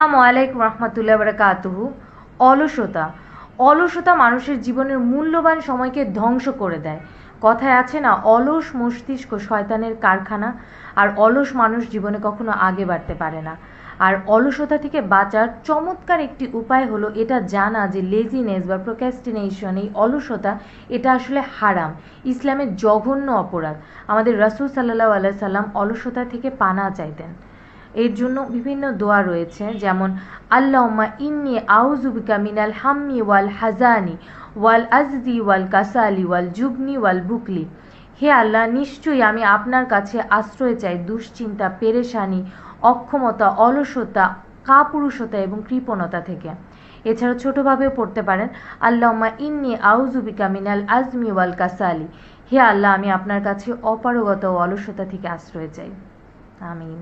আসসালামু আলাইকুম রহমতুল্লাহ বারাকাতুহু। অলসতা অলসতা মানুষের জীবনের মূল্যবান সময়কে ধ্বংস করে দেয়। কথায় আছে না, অলস মস্তিষ্ক শয়তানের কারখানা। আর অলস মানুষ জীবনে কখনো আগে বাড়তে পারে না। আর অলসতা থেকে বাঁচার চমৎকার একটি উপায় হলো এটা জানা যে লেজিনেস বা প্রোক্রাস্টিনেশন, এই অলসতা, এটা আসলে হারাম, ইসলামের জঘন্য অপরাধ। আমাদের রাসূল সাল্লাল্লাহু আলাইহি সাল্লাম অলসতা থেকে পানাহ চাইতেন। এর জন্য বিভিন্ন দোয়া রয়েছে, যেমন আল্লাহুম্মা ইন্নী আউযু বিকা মিনাল হাম্মি ওয়াল হাজানি ওয়াল আজজি ওয়াল কাসালি ওয়াল জুবনি ওয়াল বুকলি। হে আল্লাহ, নিশ্চয়ই আমি আপনার কাছে আশ্রয় চাই দুশ্চিন্তা, পেরেশানি, অক্ষমতা, অলসতা, কাপুরুষতা এবং কৃপণতা থেকে। এছাড়া ছোটোভাবেও পড়তে পারেন, আল্লাহুম্মা ইন্নী আউযু বিকা মিনাল আজমি ওয়াল কাসালি। হে আল্লাহ, আমি আপনার কাছে অপারগতা ও অলসতা থেকে আশ্রয় চাই। আমিন।